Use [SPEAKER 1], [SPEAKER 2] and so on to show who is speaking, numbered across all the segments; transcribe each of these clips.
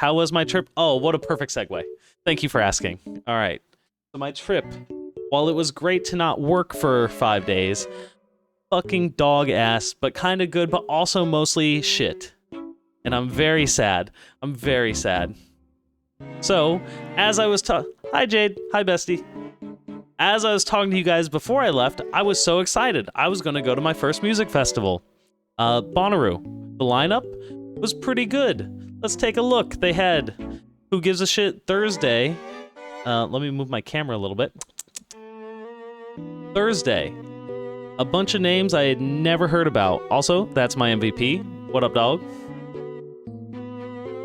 [SPEAKER 1] How was my trip? Oh, what a perfect segue. Thank you for asking. All right. So my trip, while it was great to not work for 5 days, fucking dog ass, but kind of good, but also mostly shit. And I'm very sad. I'm very sad. So, as I was Hi Jade. Hi bestie. As I was talking to you guys before I left, I was so excited. I was going to go to my first music festival. Bonnaroo. The lineup was pretty good. Let's take a look. They had Who Gives a Shit Thursday. Let me move my camera a little bit. Thursday. A bunch of names I had never heard about. Also, that's my MVP. What up, dog?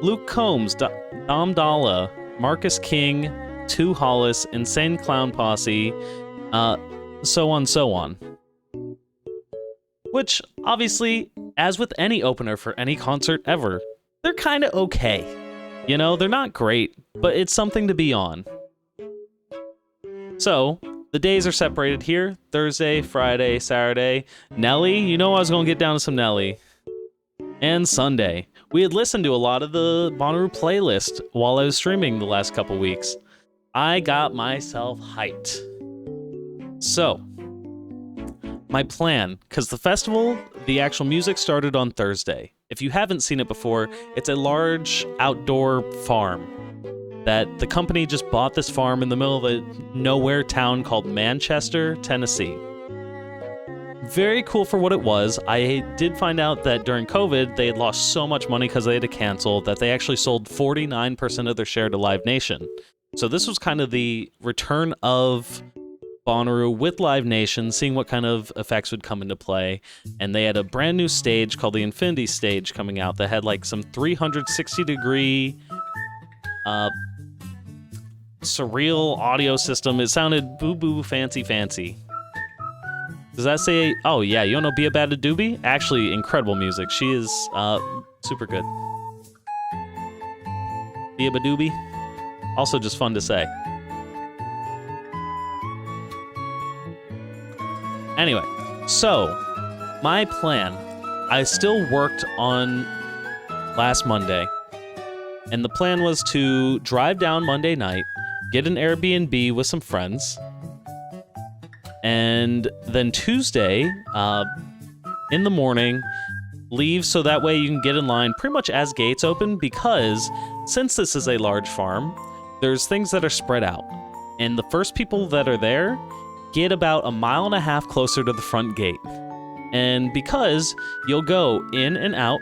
[SPEAKER 1] Luke Combs, Dom Dalla, Marcus King, Two Hollis, Insane Clown Posse, so on. Which, obviously, as with any opener for any concert ever, they're kind of okay. You know, they're not great, but it's something to be on. So, the days are separated here. Thursday, Friday, Saturday. Nelly, you know I was going to get down to some Nelly. And Sunday. We had listened to a lot of the Bonnaroo playlist while I was streaming the last couple weeks. I got myself hyped. So, my plan, because the festival, the actual music started on Thursday. If you haven't seen it before, it's a large outdoor farm that the company just bought this farm in the middle of a nowhere town called Manchester, Tennessee. Very cool for what it was. I did find out that during COVID, they had lost so much money because they had to cancel that they actually sold 49% of their share to Live Nation. So this was kind of the return of Bonnaroo with Live Nation, seeing what kind of effects would come into play. And they had a brand new stage called the Infinity Stage coming out that had like some 360-degree surreal audio system. It sounded boo-boo fancy. Does that say... Oh, yeah, you don't know Be a Bad Doobie? Actually, incredible music. She is super good. Be a Badoobie? Also just fun to say. Anyway, so, my plan. I still worked on last Monday. And the plan was to drive down Monday night, get an Airbnb with some friends, and then Tuesday, in the morning, leave so that way you can get in line pretty much as gates open, because since this is a large farm, there's things that are spread out. And the first people that are there get about 1.5 miles closer to the front gate. And because you'll go in and out,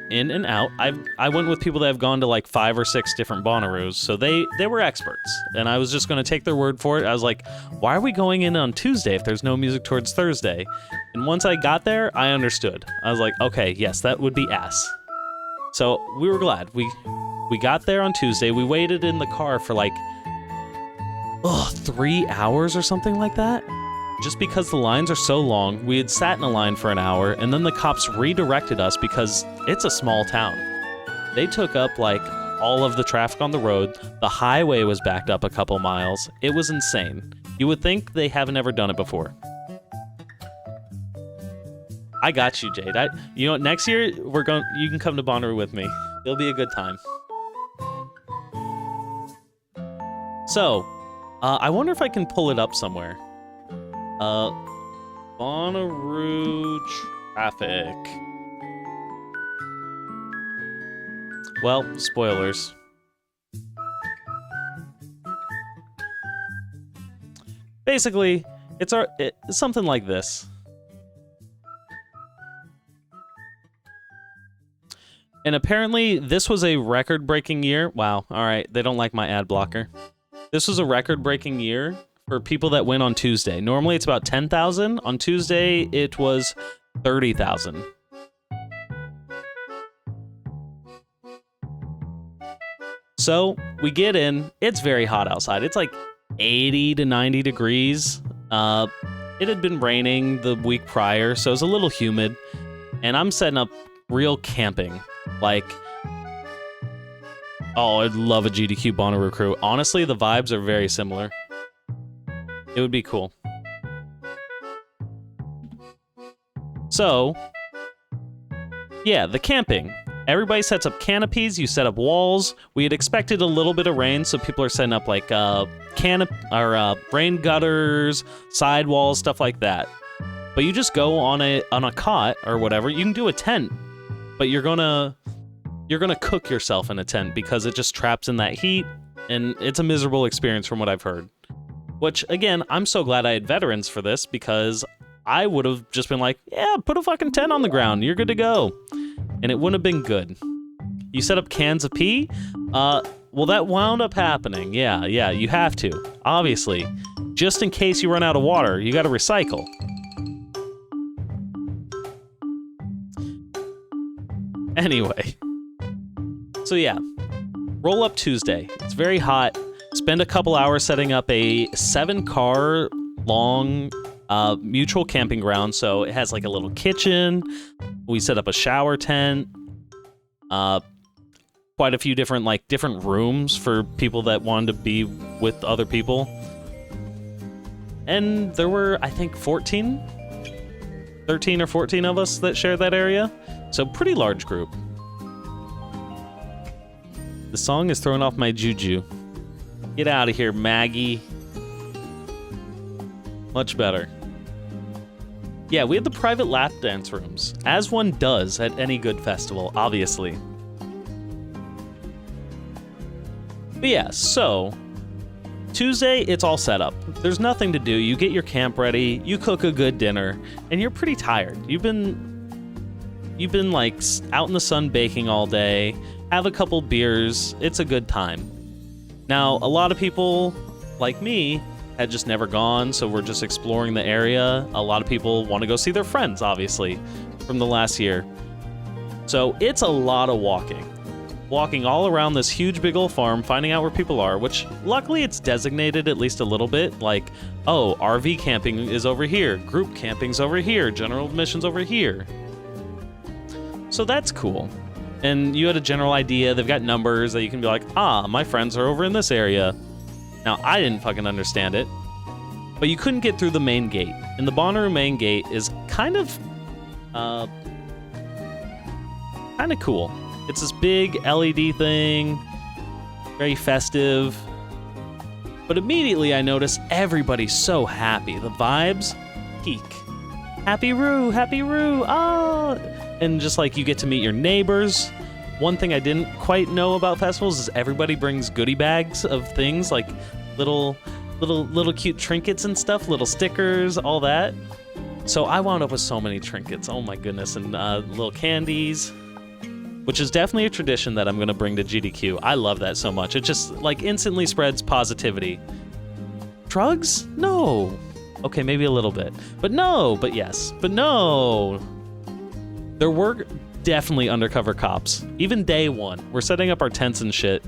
[SPEAKER 1] I went with people that have gone to like 5 or 6 different Bonnaroos, so they were experts. And I was just going to take their word for it. I was like, why are we going in on Tuesday if there's no music towards Thursday? And once I got there, I understood. I was like, okay, yes, that would be ass. So we were glad. We got there on Tuesday. We waited in the car for like 3 hours or something like that. Just because the lines are so long, we had sat in a line for an hour, and then the cops redirected us because it's a small town. They took up, like, all of the traffic on the road. The highway was backed up a couple miles. It was insane. You would think they haven't ever done it before. I got you, Jade. You know what? Next year, you can come to Bonnaroo with me. It'll be a good time. So, I wonder if I can pull it up somewhere. Bonnaroo traffic. Well, spoilers. Basically, it's something like this. And apparently, this was a record-breaking year. Wow, alright, they don't like my ad blocker. This was a record-breaking year for people that went on Tuesday. Normally it's about 10,000. On Tuesday, it was 30,000. So, we get in. It's very hot outside. It's like 80 to 90 degrees. It had been raining the week prior, so it was a little humid. And I'm setting up real camping. Like, oh, I'd love a GDQ Bonnaroo crew. Honestly, the vibes are very similar. It would be cool. So, yeah, the camping. Everybody sets up canopies, you set up walls. We had expected a little bit of rain, so people are setting up like rain gutters, side walls, stuff like that. But you just go on a cot or whatever. You can do a tent, but you're gonna cook yourself in a tent because it just traps in that heat, and it's a miserable experience from what I've heard. Which, again, I'm so glad I had veterans for this because I would have just been like, yeah, put a fucking tent on the ground, you're good to go. And it wouldn't have been good. You set up cans of pee? Well, that wound up happening. Yeah, you have to. Obviously. Just in case you run out of water, you gotta recycle. Anyway. So yeah. Roll up Tuesday. It's very hot. Spend a couple hours setting up a 7-car long mutual camping ground. So it has like a little kitchen. We set up a shower tent. Quite a few different rooms for people that wanted to be with other people. And there were, I think, 13 or 14 of us that shared that area. So pretty large group. The song is throwing off my juju. Get out of here, Maggie. Much better. Yeah, we had the private lap dance rooms, as one does at any good festival, obviously. But yeah, so Tuesday, it's all set up. There's nothing to do. You get your camp ready, you cook a good dinner, and you're pretty tired. You've been like out in the sun baking all day, have a couple beers, it's a good time. Now, a lot of people, like me, had just never gone, so we're just exploring the area. A lot of people want to go see their friends, obviously, from the last year. So it's a lot of walking. Walking all around this huge big old farm, finding out where people are, which luckily it's designated at least a little bit, like, oh, RV camping is over here, group camping's over here, general admission's over here. So that's cool. And you had a general idea, they've got numbers that you can be like, ah, my friends are over in this area. Now, I didn't fucking understand it, but you couldn't get through the main gate. And the Bonnaroo main gate is kind of cool. It's this big LED thing, very festive. But immediately I noticed everybody's so happy. The vibes peak. Happy Roo, ah! And just like you get to meet your neighbors. One thing I didn't quite know about festivals is everybody brings goodie bags of things like little cute trinkets and stuff, little stickers, all that. So I wound up with so many trinkets, oh my goodness, and little candies, which is definitely a tradition that I'm gonna bring to GDQ. I love that so much. It just like instantly spreads positivity. Drugs? No. Okay, maybe a little bit. But no, but yes. But no. There were definitely undercover cops. Even day one, we're setting up our tents and shit,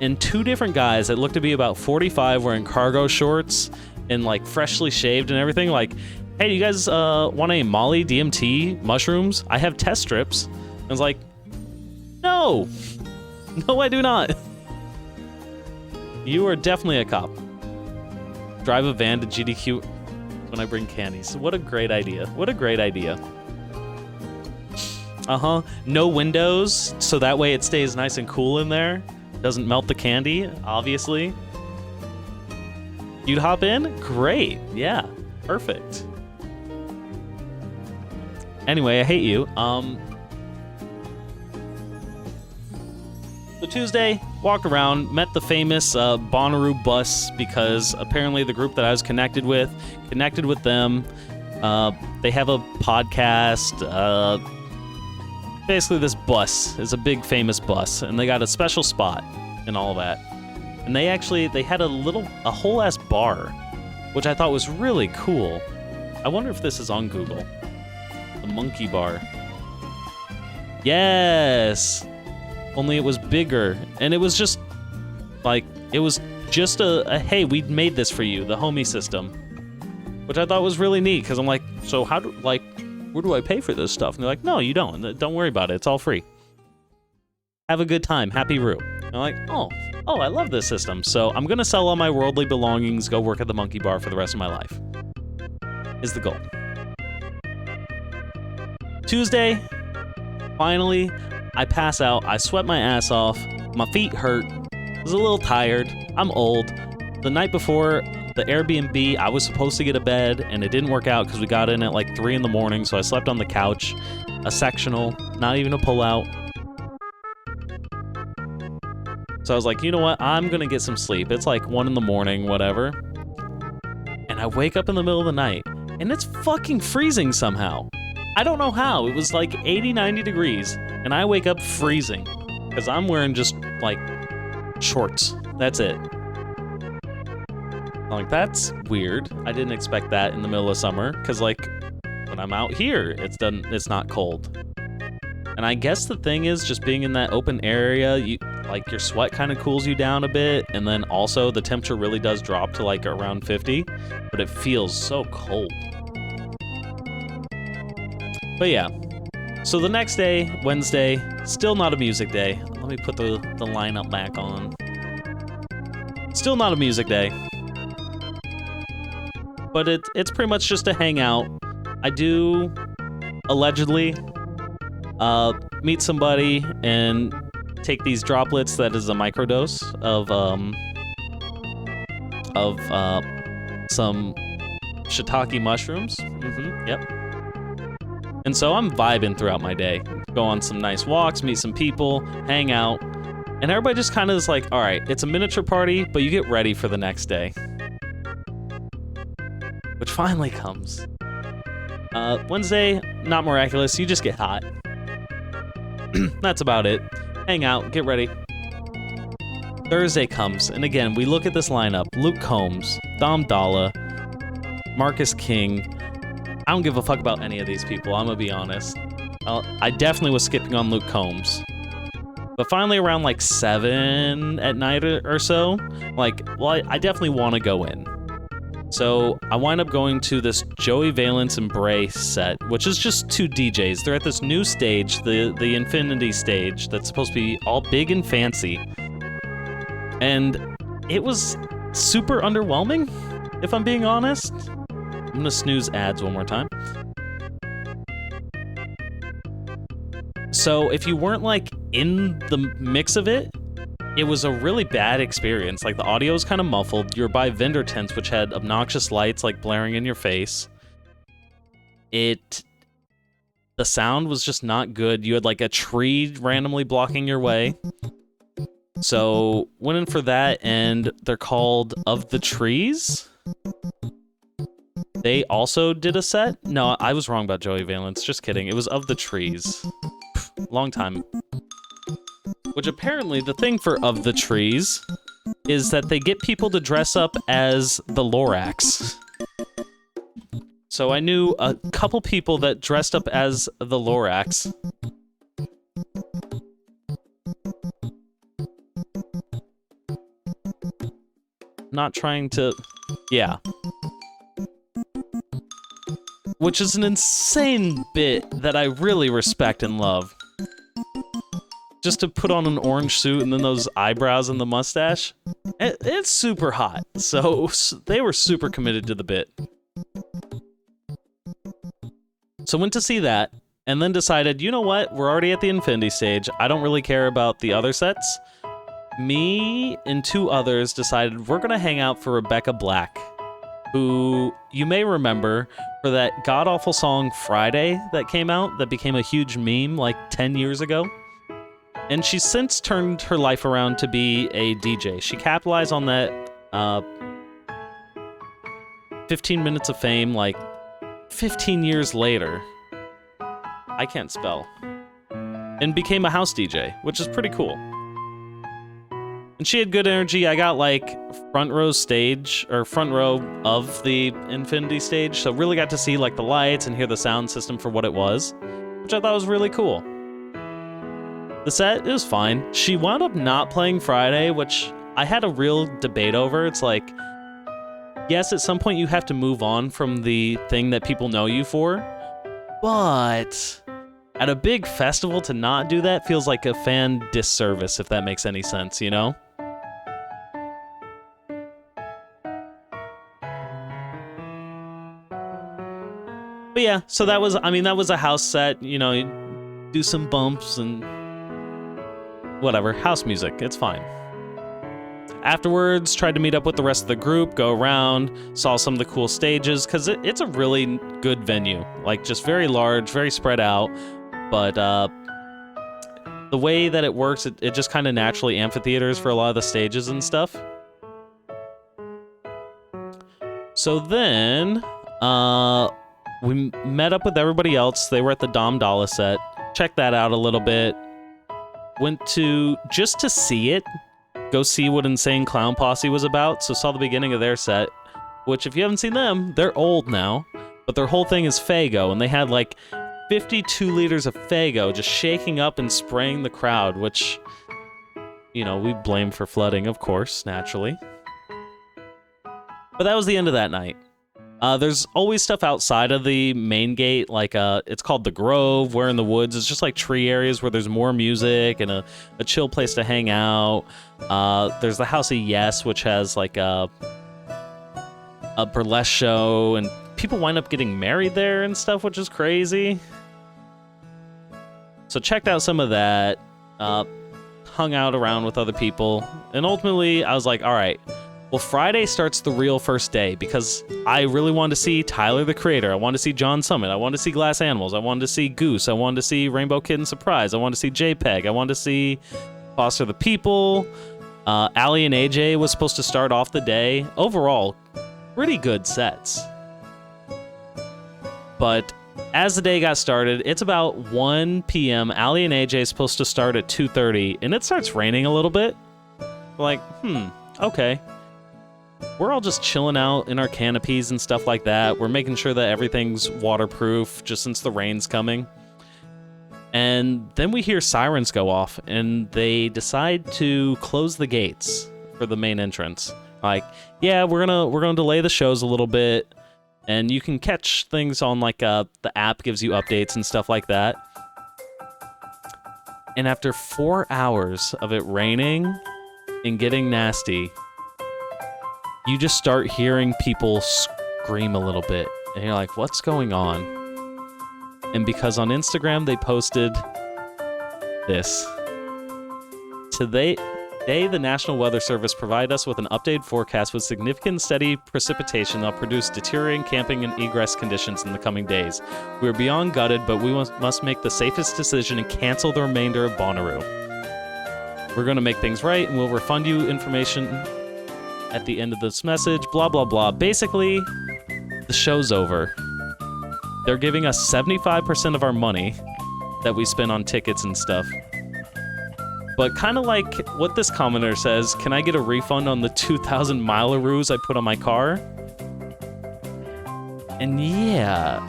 [SPEAKER 1] and 2 different guys that looked to be about 45 wearing cargo shorts and like freshly shaved and everything, like, hey, you guys want a Molly DMT mushrooms? I have test strips. I was like, no, I do not. You are definitely a cop. Drive a van to GDQ when I bring candies. What a great idea. No windows, so that way it stays nice and cool in there. Doesn't melt the candy, obviously. You'd hop in? Great. Yeah. Perfect. Anyway, I hate you. So Tuesday, walked around, met the famous Bonnaroo bus because apparently the group that I was connected with them. They have a podcast. Basically, this bus is a big famous bus, and they got a special spot and all that. And they had a whole ass bar, which I thought was really cool. I wonder if this is on Google. The Monkey Bar. Yes! Only it was bigger, and it was just a hey, we made this for you, the homie system. Which I thought was really neat, because I'm like, so where do I pay for this stuff? And they're like, no, you don't. Don't worry about it. It's all free. Have a good time. Happy Roo. And I'm like, oh, I love this system. So I'm going to sell all my worldly belongings, go work at the Monkey Bar for the rest of my life. Is the goal. Tuesday, finally, I pass out, I sweat my ass off, my feet hurt, I was a little tired, I'm old. The night before the Airbnb, I was supposed to get a bed, and it didn't work out because we got in at like 3 in the morning, so I slept on the couch, a sectional, not even a pull-out. So I was like, you know what, I'm gonna get some sleep. It's like 1 in the morning, whatever. And I wake up in the middle of the night, and it's fucking freezing somehow. I don't know how. It was like 80, 90 degrees, and I wake up freezing because I'm wearing just like shorts. That's it. I'm like, that's weird. I didn't expect that in the middle of summer because like when I'm out here, it's not cold. And I guess the thing is just being in that open area, like your sweat kind of cools you down a bit, and then also the temperature really does drop to like around 50, but it feels so cold. But yeah, so the next day, Wednesday, still not a music day. Let me put the lineup back on. Still not a music day. But it's pretty much just a hangout. I do, allegedly, meet somebody and take these droplets that is a microdose of some shiitake mushrooms. Yep. And so I'm vibing throughout my day. Go on some nice walks, meet some people, hang out. And everybody just kind of is like, all right, it's a miniature party, but you get ready for the next day. Which finally comes. Wednesday, not miraculous, you just get hot. That's about it. Hang out, get ready. Thursday comes, and again, we look at this lineup. Luke Combs, Dom Dalla, Marcus King. I don't give a fuck about any of these people, I'm gonna be honest. I definitely was skipping on Luke Combs. But finally around like 7 at night or so, like, well, I definitely want to go in. So I wind up going to this Joey Valence and Bray set, which is just 2 DJs. They're at this new stage, the Infinity stage, that's supposed to be all big and fancy. And it was super underwhelming, if I'm being honest. I'm gonna snooze ads one more time. So if you weren't like in the mix of it, it was a really bad experience. Like the audio was kind of muffled. You were by vendor tents, which had obnoxious lights like blaring in your face. The sound was just not good. You had like a tree randomly blocking your way. So went in for that, and they're called Of the Trees. They also did a set. No, I was wrong about Joey Valence. Just kidding. It was Of the Trees. Long time. Which apparently the thing for Of the Trees is that they get people to dress up as the Lorax. So I knew a couple people that dressed up as the Lorax. Not trying to... Yeah. Which is an insane bit that I really respect and love. Just to put on an orange suit and then those eyebrows and the mustache. It's super hot. So they were super committed to the bit. So went to see that, and then decided, you know what? We're already at the Infinity stage. I don't really care about the other sets. Me and 2 others decided we're gonna hang out for Rebecca Black, who you may remember for that god-awful song Friday that came out that became a huge meme like 10 years ago. And she's since turned her life around to be a DJ. She capitalized on that 15 minutes of fame like 15 years later. I can't spell. And became a house DJ, which is pretty cool. And she had good energy. I got like front row of the Infinity stage, so really got to see like the lights and hear the sound system for what it was, which I thought was really cool. The set, it was fine. She wound up not playing Friday, which I had a real debate over. It's like, yes, at some point you have to move on from the thing that people know you for, but at a big festival to not do that feels like a fan disservice, if that makes any sense, you know? But yeah, so that was a house set, you know, you do some bumps and whatever, house music, it's fine. Afterwards, tried to meet up with the rest of the group, go around, saw some of the cool stages, because it's a really good venue. Like, just very large, very spread out, but the way that it works, it just kind of naturally amphitheaters for a lot of the stages and stuff. So then, we met up with everybody else. They were at the Dom Dalla set. Checked that out a little bit. Went to, just to see it, go see what Insane Clown Posse was about. So saw the beginning of their set, which if you haven't seen them, they're old now, but their whole thing is Faygo, and they had like 52 liters of Faygo just shaking up and spraying the crowd, which, you know, we blame for flooding, of course, naturally. But that was the end of that night. There's always stuff outside of the main gate, like it's called the Grove. We're in the woods. It's just like tree areas where there's more music and a chill place to hang out. There's the House of Yes, which has like a burlesque show, and people wind up getting married there and stuff, which is crazy. So checked out some of that, hung out around with other people, and ultimately I was like, all right, well, Friday starts the real first day, because I really wanted to see Tyler, the Creator. I wanted to see John Summit. I wanted to see Glass Animals. I wanted to see Goose. I wanted to see Rainbow Kitten Surprise. I wanted to see JPEG. I wanted to see Foster the People. Ali and AJ was supposed to start off the day. Overall, pretty good sets. But as the day got started, it's about 1 p.m. Ali and AJ is supposed to start at 2:30, and it starts raining a little bit. We're like, okay. We're all just chilling out in our canopies and stuff like that. We're making sure that everything's waterproof, just since the rain's coming. And then we hear sirens go off, and they decide to close the gates for the main entrance. Like, yeah, we're gonna delay the shows a little bit, and you can catch things on like the app gives you updates and stuff like that. And after 4 hours of it raining and getting nasty, you just start hearing people scream a little bit, and you're like, what's going on? And because on Instagram they posted this. Today, the National Weather Service provided us with an updated forecast with significant steady precipitation that will produce deteriorating camping and egress conditions in the coming days. We are beyond gutted, but we must make the safest decision and cancel the remainder of Bonnaroo. We're going to make things right, and we'll refund you information at the end of this message, blah, blah, blah. Basically, the show's over. They're giving us 75% of our money that we spent on tickets and stuff. But kind of like what this commenter says, can I get a refund on the 2,000 Milaroos I put on my car? And yeah.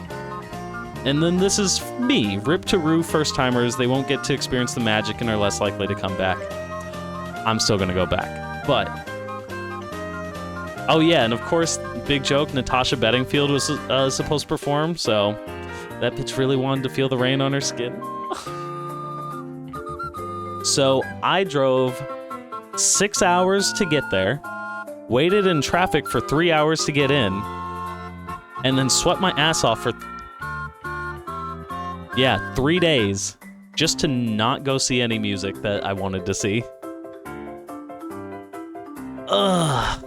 [SPEAKER 1] And then this is me, Rip to Roo first-timers. They won't get to experience the magic and are less likely to come back. I'm still gonna go back, but... Oh yeah, and of course, big joke, Natasha Bedingfield was supposed to perform, so that bitch really wanted to feel the rain on her skin. So I drove 6 hours to get there, waited in traffic for 3 hours to get in, and then sweat my ass off for 3 days just to not go see any music that I wanted to see. Ugh.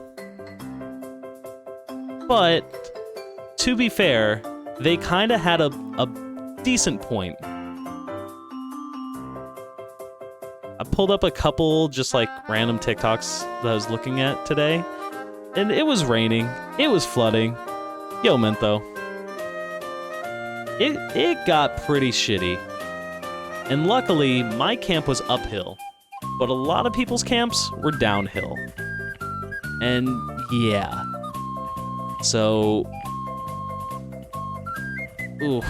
[SPEAKER 1] But, to be fair, they kind of had a decent point. I pulled up a couple just like random TikToks that I was looking at today, and it was raining, it was flooding. Yo, Mentho. It got pretty shitty. And luckily, my camp was uphill, but a lot of people's camps were downhill. And yeah. So, ooh,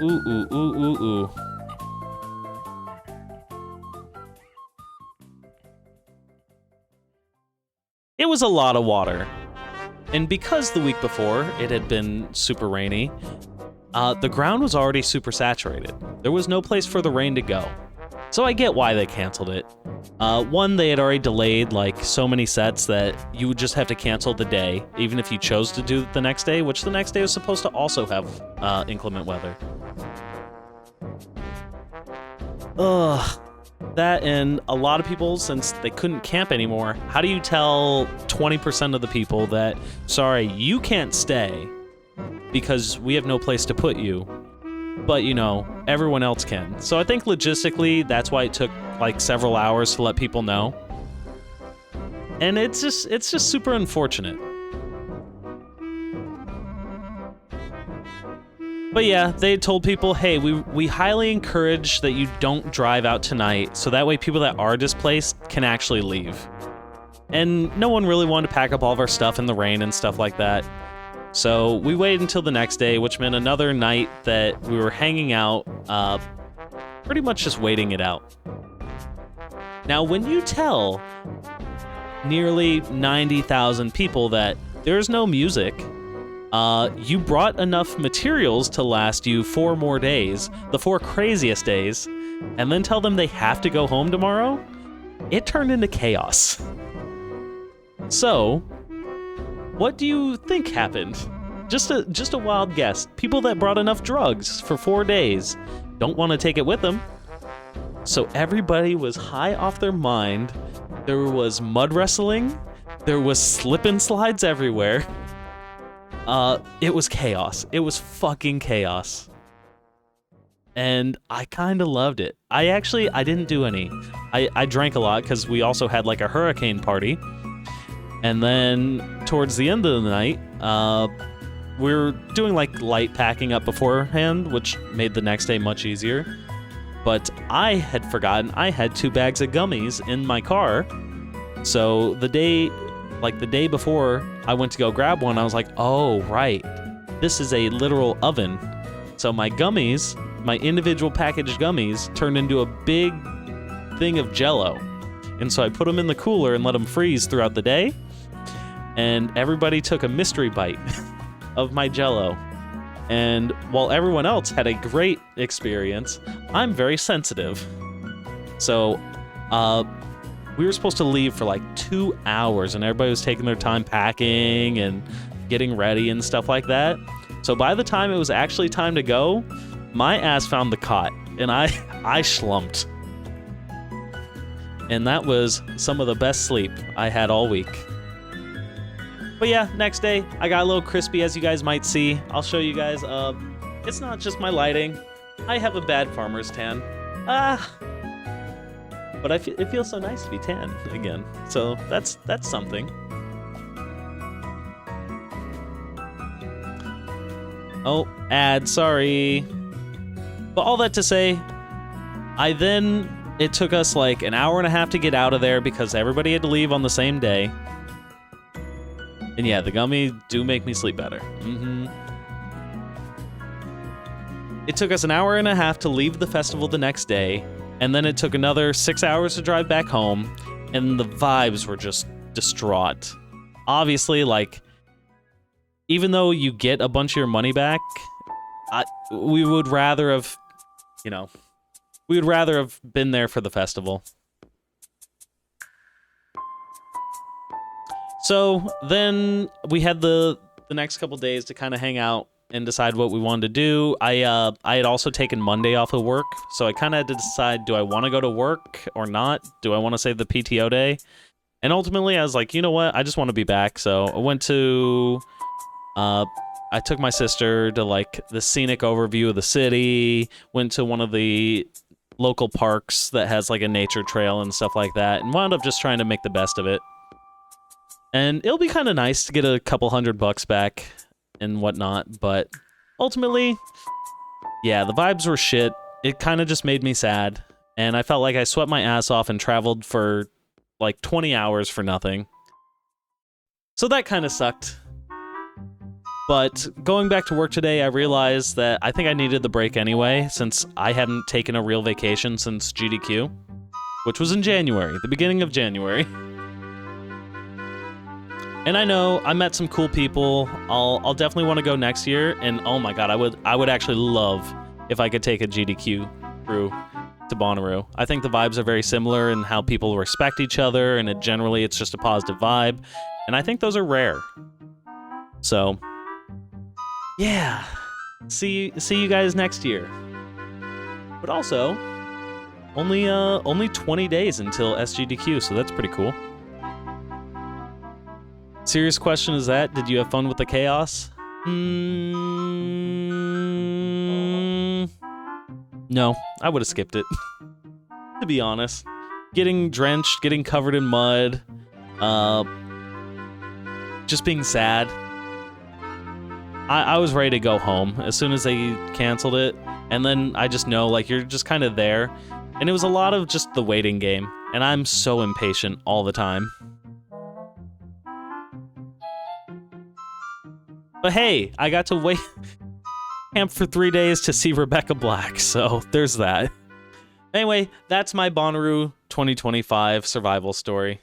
[SPEAKER 1] ooh. It was a lot of water. And because the week before it had been super rainy, the ground was already super saturated. There was no place for the rain to go. So I get why they canceled it. One, they had already delayed like so many sets that you would just have to cancel the day, even if you chose to do it the next day, which the next day was supposed to also have inclement weather. Ugh. That, and a lot of people, since they couldn't camp anymore, how do you tell 20% of the people that, sorry, you can't stay because we have no place to put you, but, you know, everyone else can. So I think logistically, that's why it took, like, several hours to let people know. And it's just super unfortunate. But yeah, they had told people, hey, we highly encourage that you don't drive out tonight, so that way people that are displaced can actually leave. And no one really wanted to pack up all of our stuff in the rain and stuff like that. So we waited until the next day, which meant another night that we were hanging out, pretty much just waiting it out. Now, when you tell nearly 90,000 people that there's no music, you brought enough materials to last you 4 more days, the 4 craziest days, and then tell them they have to go home tomorrow, it turned into chaos. So, what do you think happened? Just a wild guess. People that brought enough drugs for 4 days don't want to take it with them. So everybody was high off their mind. There was mud wrestling. There was slip and slides everywhere. It was chaos. It was fucking chaos. And I kind of loved it. I didn't do any. I drank a lot because we also had like a hurricane party. And then towards the end of the night, we were doing like light packing up beforehand, which made the next day much easier. But I had forgotten I had 2 bags of gummies in my car. So the day before I went to go grab one, I was like, oh, right. This is a literal oven. So my gummies, my individual packaged gummies, turned into a big thing of Jell-O. And so I put them in the cooler and let them freeze throughout the day. And everybody took a mystery bite of my Jell-O. And while everyone else had a great experience, I'm very sensitive. So, we were supposed to leave for like 2 hours, and everybody was taking their time packing and getting ready and stuff like that. So by the time it was actually time to go, my ass found the cot, and I slumped. And that was some of the best sleep I had all week. But yeah, next day, I got a little crispy, as you guys might see. I'll show you guys. It's not just my lighting. I have a bad farmer's tan. But it feels so nice to be tan again. So that's something. Oh, ad, sorry. But all that to say, it took us like an hour and a half to get out of there because everybody had to leave on the same day. And yeah, the gummies do make me sleep better. It took us an hour and a half to leave the festival the next day, and then it took another 6 hours to drive back home, and the vibes were just distraught. Obviously, like, even though you get a bunch of your money back, we would rather have, been there for the festival. So then we had the next couple days to kind of hang out and decide what we wanted to do. I had also taken Monday off of work, so I kind of had to decide, do I want to go to work or not? Do I want to save the PTO day? And ultimately, I was like, you know what? I just want to be back. So I went to, I took my sister to like the scenic overview of the city, went to one of the local parks that has like a nature trail and stuff like that, and wound up just trying to make the best of it. And it'll be kind of nice to get a couple $100 back and whatnot, but ultimately, yeah, the vibes were shit. It kind of just made me sad, and I felt like I sweat my ass off and traveled for like 20 hours for nothing. So that kind of sucked. But going back to work today, I realized that I think I needed the break anyway, since I hadn't taken a real vacation since GDQ, which was in January, the beginning of January. And I know I met some cool people. I'll definitely want to go next year. And oh my god, I would actually love if I could take a GDQ crew to Bonnaroo. I think the vibes are very similar in how people respect each other, and it's just a positive vibe. And I think those are rare. So, yeah. See you guys next year. But also, only 20 days until SGDQ, so that's pretty cool. Serious question is that, did you have fun with the chaos? No, I would have skipped it, to be honest. Getting drenched, getting covered in mud, just being sad. I was ready to go home as soon as they canceled it, and then I just know, like, you're just kind of there, and it was a lot of just the waiting game, and I'm so impatient all the time. But hey, I got to wait camp for 3 days to see Rebecca Black, so there's that. Anyway, that's my Bonnaroo 2025 survival story.